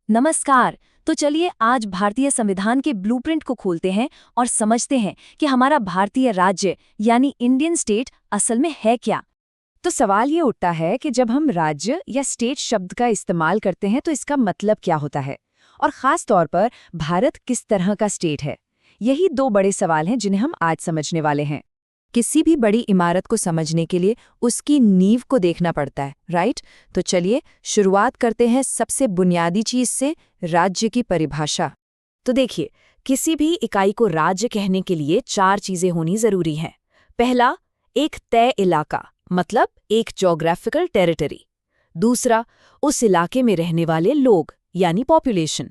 नमस्कार। तो चलिए आज भारतीय संविधान के ब्लूप्रिंट को खोलते हैं और समझते हैं कि हमारा भारतीय राज्य यानी इंडियन स्टेट असल में है क्या। तो सवाल ये उठता है कि जब हम राज्य या स्टेट शब्द का इस्तेमाल करते हैं तो इसका मतलब क्या होता है, और खास तौर पर भारत किस तरह का स्टेट है। यही दो बड़े सवाल हैं जिन्हें हम आज समझने वाले हैं। किसी भी बड़ी इमारत को समझने के लिए उसकी नींव को देखना पड़ता है, राइट? तो चलिए शुरुआत करते हैं सबसे बुनियादी चीज से, राज्य की परिभाषा। तो देखिए, किसी भी इकाई को राज्य कहने के लिए 4 चीजें होनी जरूरी हैं। पहला, एक तय इलाका, मतलब एक ज्योग्राफिकल टेरिटरी। दूसरा, उस इलाके में रहने वाले लोग यानी पॉपुलेशन।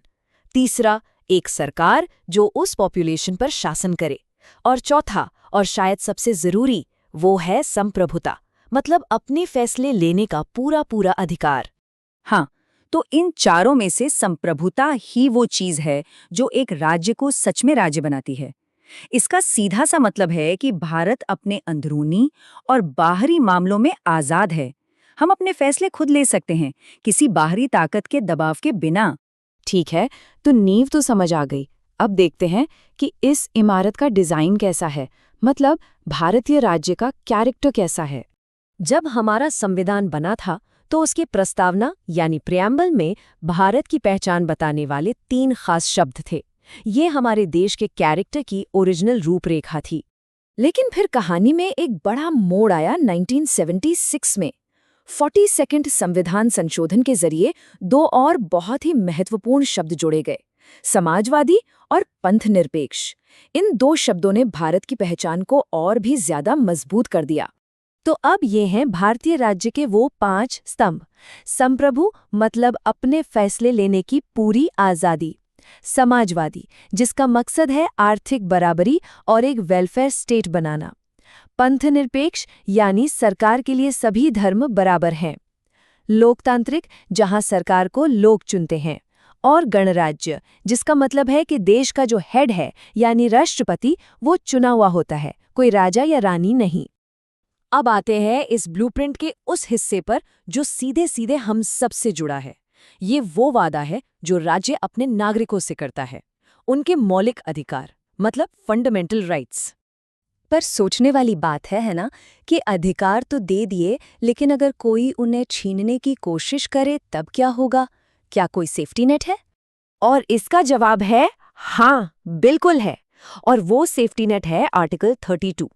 तीसरा, एक सरकार जो उस पॉपुलेशन पर शासन करे। और चौथा, और शायद सबसे जरूरी, वो है संप्रभुता, मतलब अपने फैसले लेने का पूरा पूरा अधिकार। हाँ, तो इन चारों में से संप्रभुता ही वो चीज है जो एक राज्य को सच में राज्य बनाती है। इसका सीधा सा मतलब है कि भारत अपने अंदरूनी और बाहरी मामलों में आजाद है। हम अपने फैसले खुद ले सकते हैं, किसी बाहरी ताकत के दबाव के बिना। ठीक है, तो नींव तो समझ आ गई। अब देखते हैं कि इस इमारत का डिजाइन कैसा है, मतलब भारतीय राज्य का कैरेक्टर कैसा है। जब हमारा संविधान बना था तो उसकी प्रस्तावना यानी प्रियम्बल में भारत की पहचान बताने वाले 3 खास शब्द थे। ये हमारे देश के कैरेक्टर की ओरिजिनल रूपरेखा थी। लेकिन फिर कहानी में एक बड़ा मोड़ आया 1976 में। 42nd संविधान संशोधन के जरिए 2 और बहुत ही महत्वपूर्ण शब्द जोड़े गए, समाजवादी और पंथनिरपेक्ष। इन 2 शब्दों ने भारत की पहचान को और भी ज्यादा मजबूत कर दिया। तो अब ये हैं भारतीय राज्य के वो 5 स्तंभ। संप्रभु मतलब अपने फैसले लेने की पूरी आज़ादी। समाजवादी जिसका मकसद है आर्थिक बराबरी और एक वेलफेयर स्टेट बनाना। पंथनिरपेक्ष यानी सरकार के लिए सभी धर्म बराबर हैं। लोकतांत्रिक जहां सरकार को लोग चुनते हैं। और गणराज्य जिसका मतलब है कि देश का जो हेड है यानी राष्ट्रपति वो चुना हुआ होता है, कोई राजा या रानी नहीं। अब आते हैं इस ब्लूप्रिंट के उस हिस्से पर जो सीधे सीधे हम सब से जुड़ा है। ये वो वादा है जो राज्य अपने नागरिकों से करता है, उनके मौलिक अधिकार मतलब फंडामेंटल राइट्स। पर सोचने वाली बात है ना, कि अधिकार तो दे दिए, लेकिन अगर कोई उन्हें छीनने की कोशिश करे तब क्या होगा? क्या कोई सेफ्टी नेट है? और इसका जवाब है हाँ, बिल्कुल है। और वो सेफ्टी नेट है आर्टिकल 32।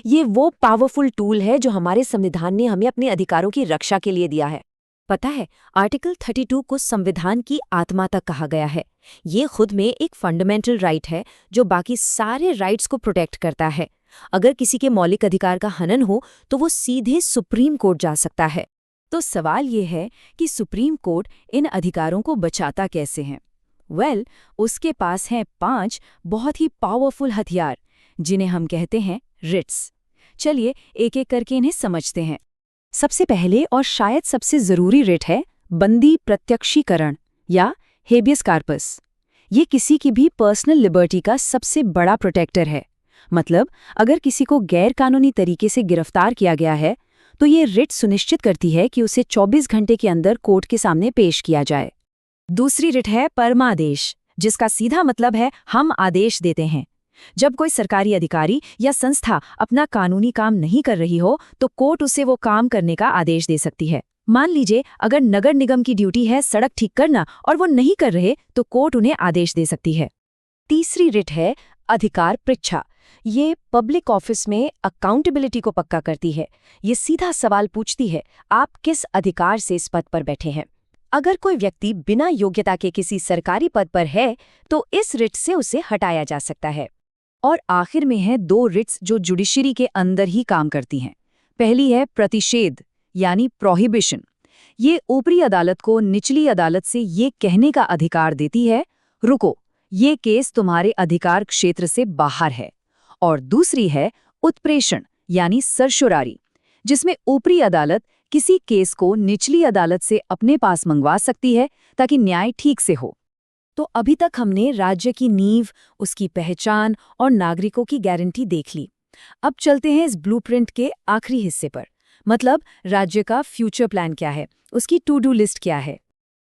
ये वो पावरफुल टूल है जो हमारे संविधान ने हमें अपने अधिकारों की रक्षा के लिए दिया है। पता है, आर्टिकल 32 को संविधान की आत्मा तक कहा गया है। ये खुद में एक फंडामेंटल राइट है जो बाकी सारे राइट्स को प्रोटेक्ट करता है। अगर किसी के मौलिक अधिकार का हनन हो तो वो सीधे सुप्रीम कोर्ट जा सकता है। तो सवाल ये है कि सुप्रीम कोर्ट इन अधिकारों को बचाता कैसे है? उसके पास हैं 5 बहुत ही पावरफुल हथियार जिन्हें हम कहते हैं रिट्स। चलिए एक एक करके इन्हें समझते हैं। सबसे पहले और शायद सबसे जरूरी रिट है बंदी प्रत्यक्षीकरण या हेबियस कार्पस। ये किसी की भी पर्सनल लिबर्टी का सबसे बड़ा प्रोटेक्टर है। मतलब अगर किसी को गैर कानूनी तरीके से गिरफ्तार किया गया है तो ये रिट सुनिश्चित करती है कि उसे 24 घंटे के अंदर कोर्ट के सामने पेश किया जाए। दूसरी रिट है परमादेश, जिसका सीधा मतलब है हम आदेश देते हैं। जब कोई सरकारी अधिकारी या संस्था अपना कानूनी काम नहीं कर रही हो तो कोर्ट उसे वो काम करने का आदेश दे सकती है। मान लीजिए अगर नगर निगम की ड्यूटी है सड़क ठीक करना और वो नहीं कर रहे तो कोर्ट उन्हें आदेश दे सकती है। तीसरी रिट है अधिकार पृच्छा। ये पब्लिक ऑफिस में अकाउंटेबिलिटी को पक्का करती है। ये सीधा सवाल पूछती है, आप किस अधिकार से इस पद पर बैठे हैं? अगर कोई व्यक्ति बिना योग्यता के किसी सरकारी पद पर है तो इस रिट से उसे हटाया जा सकता है। और आखिर में है 2 रिट्स जो जुडिशरी के अंदर ही काम करती हैं। पहली है प्रतिषेध यानी प्रोहिबिशन। ये ऊपरी अदालत को निचली अदालत से ये कहने का अधिकार देती है, रुको, ये केस तुम्हारे अधिकार क्षेत्र से बाहर है। और दूसरी है उत्प्रेषण यानी सर्शोरारी, जिसमें ऊपरी अदालत किसी केस को निचली अदालत से अपने पास मंगवा सकती है ताकि न्याय ठीक से हो। तो अभी तक हमने राज्य की नींव, उसकी पहचान और नागरिकों की गारंटी देख ली। अब चलते हैं इस ब्लूप्रिंट के आखिरी हिस्से पर, मतलब राज्य का फ्यूचर प्लान क्या है, उसकी टू डू लिस्ट क्या है।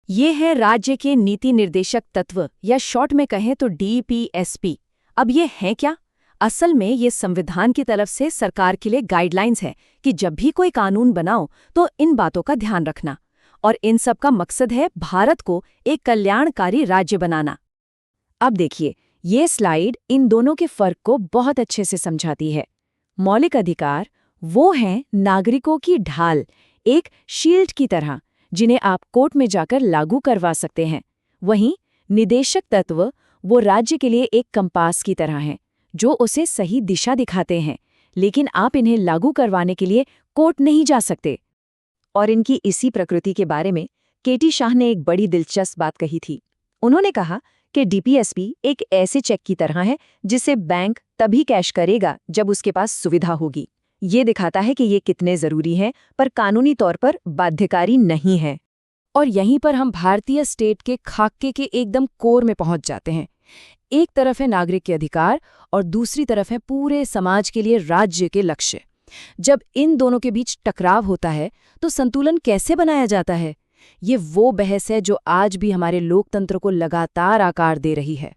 ये है राज्य के नीति निर्देशक तत्व या शॉर्ट में कहें तो डीपीएसपी। अब ये है क्या? असल में ये संविधान की तरफ से सरकार के लिए गाइडलाइंस है कि जब भी कोई कानून बनाओ तो इन बातों का ध्यान रखना। और इन सब का मकसद है भारत को एक कल्याणकारी राज्य बनाना। अब देखिए, ये स्लाइड इन दोनों के फर्क को बहुत अच्छे से समझाती है। मौलिक अधिकार वो हैं नागरिकों की ढाल, एक शील्ड की तरह, जिन्हें आप कोर्ट में जाकर लागू करवा सकते हैं। वहीं निदेशक तत्व वो राज्य के लिए एक कंपास की तरह हैं, जो उसे सही दिशा दिखाते हैं, लेकिन आप इन्हें लागू करवाने के लिए कोर्ट नहीं जा सकते। और इनकी इसी प्रकृति के बारे में केटी शाह ने एक बड़ी दिलचस्प बात कही थी। उन्होंने कहा कि डीपीएसपी एक ऐसे चेक की तरह है जिसे बैंक तभी कैश करेगा जब उसके पास सुविधा होगी। ये दिखाता है कि ये कितने जरूरी हैं, पर कानूनी तौर पर बाध्यकारी नहीं है। और यहीं पर हम भारतीय स्टेट के खाके के एकदम कोर में पहुंच जाते हैं। एक तरफ है नागरिक के अधिकार और दूसरी तरफ है पूरे समाज के लिए राज्य के लक्ष्य। जब इन दोनों के बीच टकराव होता है तो संतुलन कैसे बनाया जाता है? ये वो बहस है जो आज भी हमारे लोकतंत्र को लगातार आकार दे रही है।